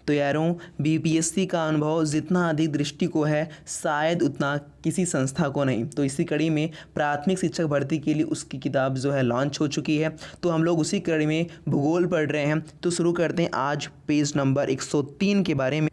तो यारों बीपीएससी का अनुभव जितना अधिक दृष्टि को है शायद उतना किसी संस्था को नहीं। तो इसी कड़ी में प्राथमिक शिक्षक भर्ती के लिए उसकी किताब जो है लॉन्च हो चुकी है। तो हम लोग उसी कड़ी में भूगोल पढ़ रहे हैं। तो शुरू करते हैं आज पेज नंबर 103 के बारे में।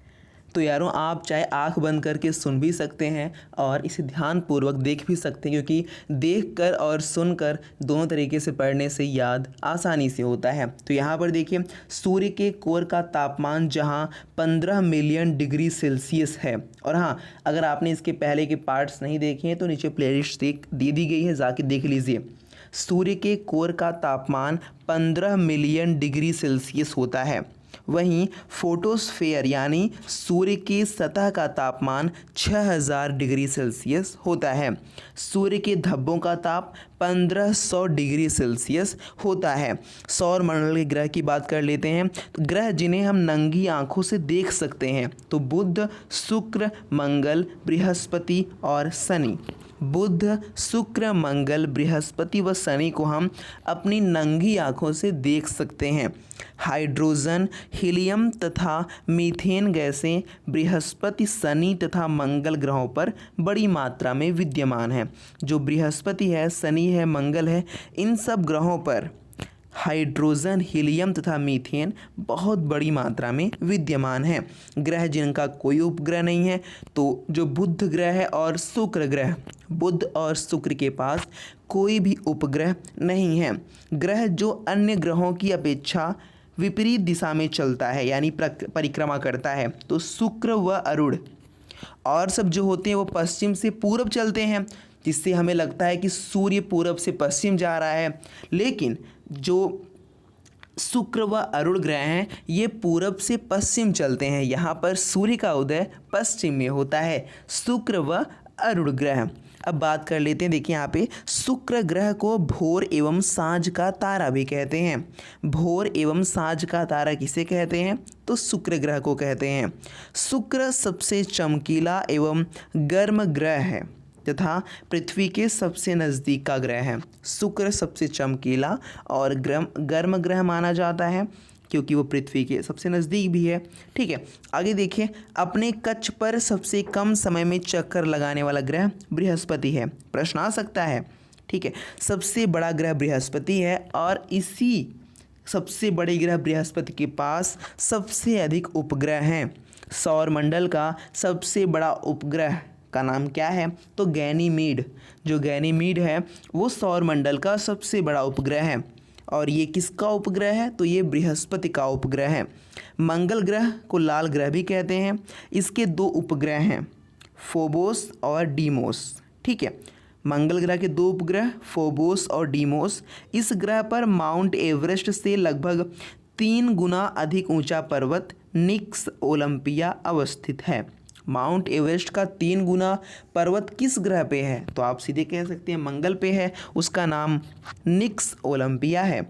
तो यारों आप चाहे आंख बंद करके सुन भी सकते हैं और इसे ध्यानपूर्वक देख भी सकते हैं, क्योंकि देखकर और सुनकर दोनों तरीके से पढ़ने से याद आसानी से होता है। तो यहाँ पर देखिए, सूर्य के कोर का तापमान जहाँ 15 मिलियन डिग्री सेल्सियस है। और हाँ, अगर आपने इसके पहले के पार्ट्स नहीं देखे हैं तो नीचे प्लेलिस्ट दे दी गई है, जाके देख लीजिए। सूर्य के कोर का तापमान 15 मिलियन डिग्री सेल्सियस होता है। वहीं फोटोस्फेयर यानी सूर्य की सतह का तापमान 6000 डिग्री सेल्सियस होता है। सूर्य के धब्बों का ताप 1500 डिग्री सेल्सियस होता है। सौर मंडल के ग्रह की बात कर लेते हैं। तो ग्रह जिन्हें हम नंगी आंखों से देख सकते हैं तो बुध, शुक्र, मंगल, बृहस्पति और शनि। बुध, शुक्र, मंगल, बृहस्पति व शनि को हम अपनी नंगी आंखों से देख सकते हैं। हाइड्रोजन, हीलियम तथा मीथेन गैसें बृहस्पति, शनि तथा मंगल ग्रहों पर बड़ी मात्रा में विद्यमान है। जो बृहस्पति है, शनि है, मंगल है, इन सब ग्रहों पर हाइड्रोजन, हीलियम तथा मीथेन बहुत बड़ी मात्रा में विद्यमान है। ग्रह जिनका कोई उपग्रह नहीं है तो जो बुध ग्रह है और शुक्र ग्रह, बुध और शुक्र के पास कोई भी उपग्रह नहीं है। ग्रह जो अन्य ग्रहों की अपेक्षा विपरीत दिशा में चलता है यानी परिक्रमा करता है तो शुक्र व अरुण, और सब जो होते हैं वो पश्चिम से पूर्व चलते हैं, जिससे हमें लगता है कि सूर्य पूर्व से पश्चिम जा रहा है। लेकिन जो शुक्र व अरुण ग्रह हैं ये पूरब से पश्चिम चलते हैं। यहाँ पर सूर्य का उदय पश्चिम में होता है, शुक्र व अरुण ग्रह। अब बात कर लेते हैं, देखिए यहाँ पे शुक्र ग्रह को भोर एवं सांझ का तारा भी कहते हैं। भोर एवं सांझ का तारा किसे कहते हैं तो शुक्र ग्रह को कहते हैं। शुक्र सबसे चमकीला एवं गर्म ग्रह है तथा पृथ्वी के सबसे नज़दीक का ग्रह है। शुक्र सबसे चमकीला और गर्म ग्रह माना जाता है क्योंकि वो पृथ्वी के सबसे नज़दीक भी है। ठीक है, आगे देखिए, अपने कक्ष पर सबसे कम समय में चक्कर लगाने वाला ग्रह बृहस्पति है। प्रश्न आ सकता है, ठीक है, सबसे बड़ा ग्रह बृहस्पति है और इसी सबसे बड़े ग्रह बृहस्पति के पास सबसे अधिक उपग्रह हैं। सौरमंडल का सबसे बड़ा उपग्रह का नाम क्या है तो गैनीमीड। जो गैनीमीड है वो सौरमंडल का सबसे बड़ा उपग्रह है और ये किसका उपग्रह है तो ये बृहस्पति का उपग्रह है। मंगल ग्रह को लाल ग्रह भी कहते हैं। इसके दो उपग्रह हैं, फोबोस और डीमोस। ठीक है, मंगल ग्रह के दो उपग्रह फोबोस और डीमोस। इस ग्रह पर माउंट एवरेस्ट से लगभग 3 गुना अधिक ऊंचा पर्वत निक्स ओलंपिया अवस्थित है। माउंट एवरेस्ट का 3 गुना पर्वत किस ग्रह पे है तो आप सीधे कह सकते हैं मंगल पे है, उसका नाम निक्स ओलंपिया है।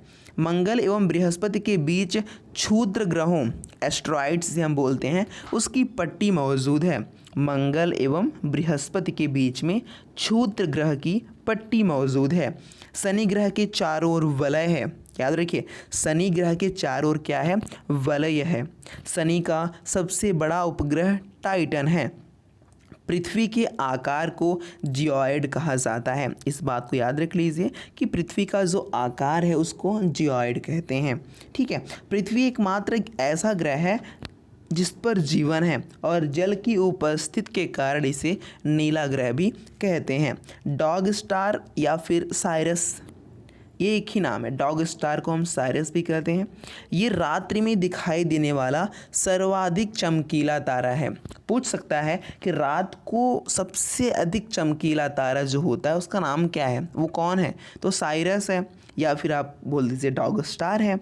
मंगल एवं बृहस्पति के बीच क्षुद्र ग्रहों एस्ट्रॉइड्स से हम बोलते हैं उसकी पट्टी मौजूद है। मंगल एवं बृहस्पति के बीच में क्षुद्र ग्रह की पट्टी मौजूद है। शनि ग्रह के चारों ओर वलय है। याद रखिए, शनि ग्रह के चारों ओर क्या है वलय है। शनि का सबसे बड़ा उपग्रह टाइटन है। पृथ्वी के आकार को जियोइड कहा जाता है। इस बात को याद रख लीजिए कि पृथ्वी का जो आकार है उसको जियोइड कहते हैं। ठीक है, पृथ्वी एकमात्र ऐसा ग्रह है जिस पर जीवन है और जल की उपस्थिति के कारण इसे नीला ग्रह भी कहते हैं। डॉग स्टार या फिर साइरस, ये एक ही नाम है। डॉग स्टार को हम साइरस भी कहते हैं। ये रात्रि में दिखाई देने वाला सर्वाधिक चमकीला तारा है। पूछ सकता है कि रात को सबसे अधिक चमकीला तारा जो होता है उसका नाम क्या है, वो कौन है तो साइरस है या फिर आप बोल दीजिए डॉग स्टार है।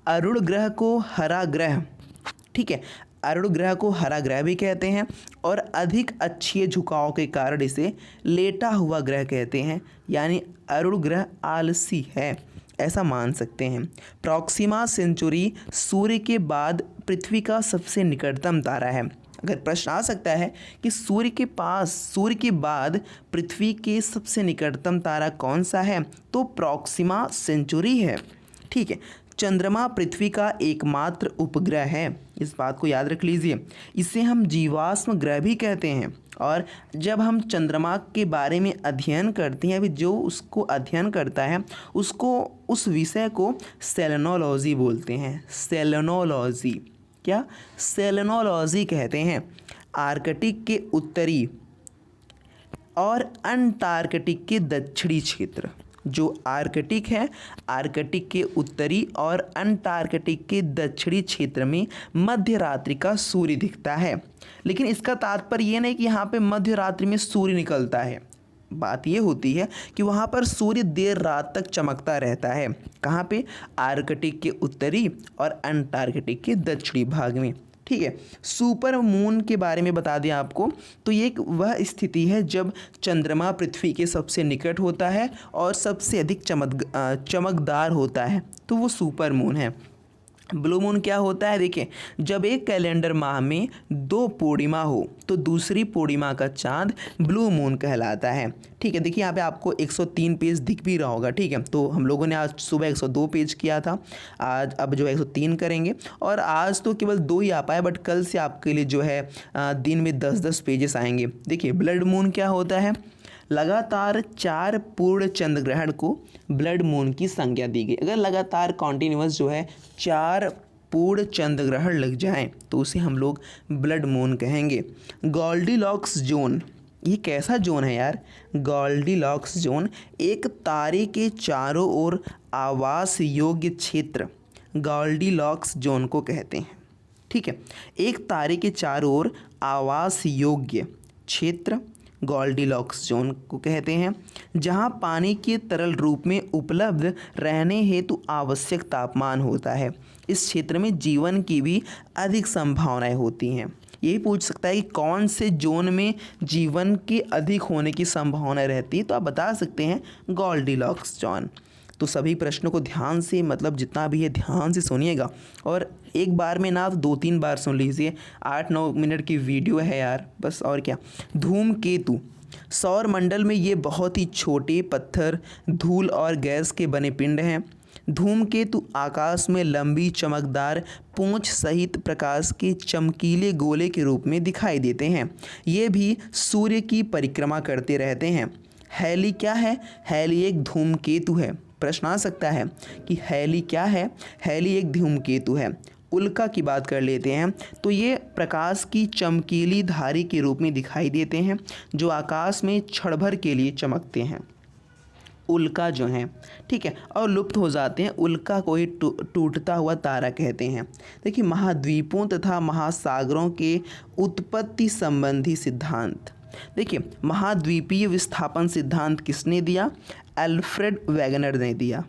अरुण ग्रह को हरा ग्रह, ठीक है, अरुण ग्रह को हरा ग्रह भी कहते हैं और अधिक अक्षीय झुकाव के कारण इसे लेटा हुआ ग्रह कहते हैं, यानी अरुण ग्रह आलसी है ऐसा मान सकते हैं। प्रॉक्सिमा सेंचुरी सूर्य के बाद पृथ्वी का सबसे निकटतम तारा है। अगर प्रश्न आ सकता है कि सूर्य के बाद पृथ्वी के सबसे निकटतम तारा कौन सा है तो प्रॉक्सिमा सेंचुरी है। ठीक है, चंद्रमा पृथ्वी का एकमात्र उपग्रह है, इस बात को याद रख लीजिए। इसे हम जीवाश्म ग्रह भी कहते हैं। और जब हम चंद्रमा के बारे में अध्ययन करते हैं, अभी जो उसको अध्ययन करता है उसको, उस विषय को सेलेनोलॉजी बोलते हैं। सेलेनोलॉजी, क्या? सेलेनोलॉजी कहते हैं। आर्कटिक के उत्तरी और अंटार्कटिक के दक्षिणी क्षेत्र, जो आर्कटिक है, आर्कटिक के उत्तरी और अंटार्कटिक के दक्षिणी क्षेत्र में मध्य रात्रि का सूर्य दिखता है। लेकिन इसका तात्पर्य ये नहीं कि यहाँ पे मध्य रात्रि में सूर्य निकलता है। बात ये होती है कि वहाँ पर सूर्य देर रात तक चमकता रहता है। कहाँ पे? आर्कटिक के उत्तरी और अंटार्कटिक के दक्षिणी भाग में। ठीक है। सुपर मून के बारे में बता दें आपको, तो ये एक वह स्थिति है जब चंद्रमा पृथ्वी के सबसे निकट होता है और सबसे अधिक चमकदार होता है, तो वो सुपर मून है। ब्लू मून क्या होता है? देखिए, जब एक कैलेंडर माह में 2 पूर्णिमा हो तो दूसरी पूर्णिमा का चांद ब्लू मून कहलाता है। ठीक है। देखिए यहाँ पे आपको 103 पेज दिख भी रहा होगा। ठीक है, तो हम लोगों ने आज सुबह 102 पेज किया था, आज अब जो 103 करेंगे। और आज तो केवल 2 ही आ पाए, बट कल से आपके लिए जो है दिन में 10-10 पेजेस आएंगे। देखिए, ब्लड मून क्या होता है? लगातार 4 पूर्ण चंद्र ग्रहण को ब्लड मून की संज्ञा दी गई। अगर लगातार कॉन्टिन्यूअस जो है 4 पूर्ण चंद्र ग्रहण लग जाएं तो उसे हम लोग ब्लड मून कहेंगे। गोल्डीलॉक्स जोन, ये कैसा जोन है यार? गोल्डीलॉक्स जोन एक तारे के चारों ओर आवास योग्य क्षेत्र गोल्डीलॉक्स जोन को कहते हैं। ठीक है, एक तारे के चारों ओर आवास योग्य क्षेत्र गोल्डीलॉक्स जोन को कहते हैं, जहां पानी के तरल रूप में उपलब्ध रहने हेतु आवश्यक तापमान होता है। इस क्षेत्र में जीवन की भी अधिक संभावनाएं होती हैं। यही पूछ सकता है कि कौन से जोन में जीवन के अधिक होने की संभावना रहती है, तो आप बता सकते हैं गोल्डीलॉक्स जोन। तो सभी प्रश्नों को ध्यान से, मतलब जितना भी है ध्यान से सुनिएगा, और एक बार में ना 2-3 बार सुन लीजिए। 8-9 मिनट की वीडियो है यार, बस और क्या। धूमकेतु, सौर मंडल में ये बहुत ही छोटे पत्थर, धूल और गैस के बने पिंड हैं। धूमकेतु आकाश में लंबी चमकदार पूंछ सहित प्रकाश के चमकीले गोले के रूप में दिखाई देते हैं। ये भी सूर्य की परिक्रमा करते रहते हैं। हैली क्या है? हैली एक धूमकेतु है। प्रश्न आ सकता है कि हैली क्या है? हैली एक धूमकेतु है। उल्का की बात कर लेते हैं, तो ये प्रकाश की चमकीली धारी के रूप में दिखाई देते हैं, जो आकाश में क्षण भर के लिए चमकते हैं। उल्का जो हैं, ठीक है, और लुप्त हो जाते हैं। उल्का को ही टूटता हुआ तारा कहते हैं। देखिए, महाद्वीपों तथा महासागरों के उत्पत्ति संबंधी सिद्धांत। देखिए, महाद्वीपीय विस्थापन सिद्धांत किसने दिया? अल्फ्रेड वेगनर ने दिया।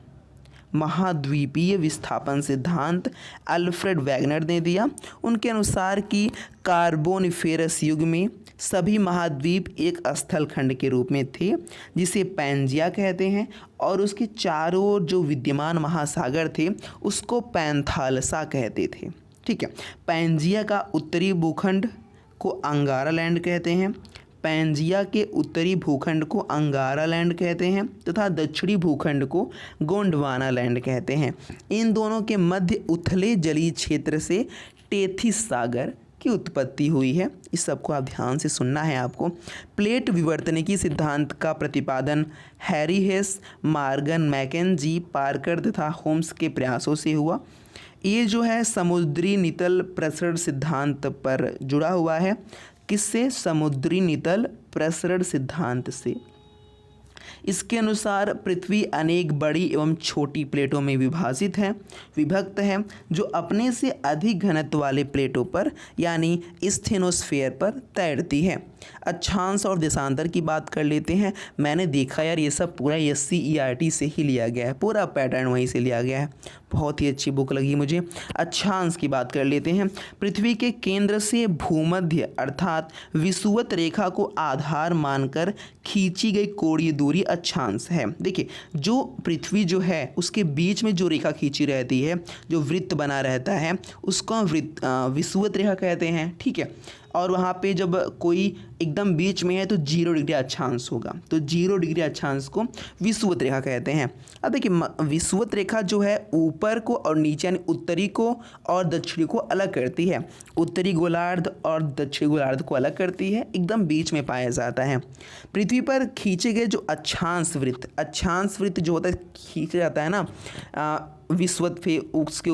महाद्वीपीय विस्थापन सिद्धांत अल्फ्रेड वेगनर ने दिया। उनके अनुसार कि कार्बोनिफेरस युग में सभी महाद्वीप एक स्थल खंड के रूप में थे, जिसे पैंजिया कहते हैं, और उसके चारों ओर जो विद्यमान महासागर थे उसको पैंथालसा कहते थे। ठीक है, पैंजिया का उत्तरी भूखंड को अंगारा लैंड कहते हैं, पैंजिया के उत्तरी भूखंड को अंगारा लैंड कहते हैं तथा दक्षिणी भूखंड को गोंडवाना लैंड कहते हैं। इन दोनों के मध्य उथले जलीय क्षेत्र से टेथिस सागर की उत्पत्ति हुई है। इस सबको आप ध्यान से सुनना है आपको। प्लेट विवर्तनिकी सिद्धांत का प्रतिपादन Harry Hess, Morgan McKenzie, Parker तथा होम्स के प्रयासों से हुआ। ये जो है समुद्री नितल प्रसरण सिद्धांत पर जुड़ा हुआ है। किससे? समुद्री नितल प्रसरण सिद्धांत से। इसके अनुसार पृथ्वी अनेक बड़ी एवं छोटी प्लेटों में विभक्त है, जो अपने से अधिक घनत्व वाले प्लेटों पर यानी स्टेनोस्फेयर पर तैरती है। अक्षांश और देशांतर की बात कर लेते हैं। मैंने देखा यार, ये सब पूरा SCERT से ही लिया गया है, पूरा पैटर्न वहीं से लिया गया है। बहुत ही अच्छी बुक लगी मुझे। अक्षांश की बात कर लेते हैं। पृथ्वी के केंद्र से भूमध्य अर्थात विषुवत रेखा को आधार मानकर खींची गई कोणीय दूरी अक्षांश है। देखिए, जो पृथ्वी जो है उसके बीच में जो रेखा खींची रहती है, जो वृत्त बना रहता है, उसको हम विषुवत रेखा कहते हैं। ठीक है, और वहाँ पे जब कोई एकदम बीच में है तो 0 डिग्री अक्षांश होगा। तो 0 डिग्री अक्षांश को विषुवत रेखा कहते हैं। अब देखिए विषुवत रेखा जो है ऊपर को और नीचे यानी उत्तरी को और दक्षिणी को अलग करती है। उत्तरी गोलार्ध और दक्षिणी गोलार्ध को अलग करती है, एकदम बीच में पाया जाता है। पृथ्वी पर खींचे गए जो अक्षांश वृत्त जो होता है खींचा जाता है ना विषुवत पे उसके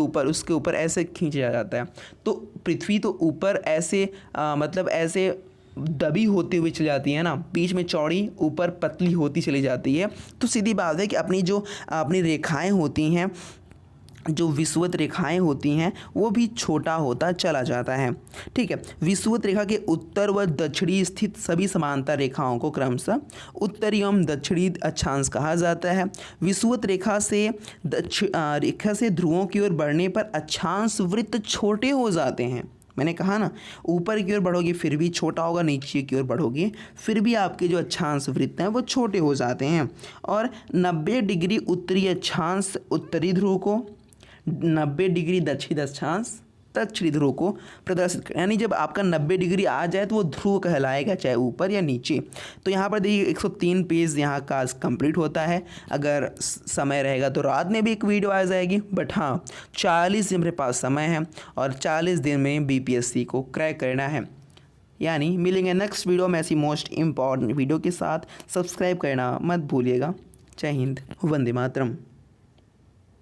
ऊपर ऐसे खींचा जाता है। तो पृथ्वी तो ऊपर ऐसे मतलब ऐसे दबी होती हुई चली जाती है ना, बीच में चौड़ी ऊपर पतली होती चली जाती है। तो सीधी बात है कि अपनी रेखाएं होती हैं, जो विषुवत रेखाएं होती हैं वो भी छोटा होता चला जाता है। ठीक है, विषुवत रेखा के उत्तर व दक्षिणी स्थित सभी समांतर रेखाओं को क्रमशः उत्तरी एवं दक्षिणी अक्षांश कहा जाता है। विषुवत रेखा से ध्रुवों की ओर बढ़ने पर अक्षांश वृत्त छोटे हो जाते हैं। मैंने कहा ना, ऊपर की ओर बढ़ोगे फिर भी छोटा होगा, नीचे की ओर बढ़ोगे फिर भी आपके जो अक्षांश वृत्त हैं वो छोटे हो जाते हैं। और 90 डिग्री उत्तरी अक्षांश उत्तरी ध्रुव को, 90 डिग्री दक्षिणी अक्षांश दक्षिणी ध्रुव को प्रदर्शित कर, यानी जब आपका 90 डिग्री आ जाए तो वो ध्रुव कहलाएगा, चाहे ऊपर या नीचे। तो यहाँ पर देखिए 103 पेज यहाँ का कंप्लीट होता है। अगर समय रहेगा तो रात में भी एक वीडियो आ जाएगी, बट हाँ 40 दिन मेरे पास समय है और 40 दिन में BPSC को क्रैक करना है। यानी मिलेंगे नेक्स्ट वीडियो में ऐसी मोस्ट इम्पॉर्टेंट वीडियो के साथ। सब्सक्राइब करना मत भूलिएगा। जय हिंद, वंदे मातरम।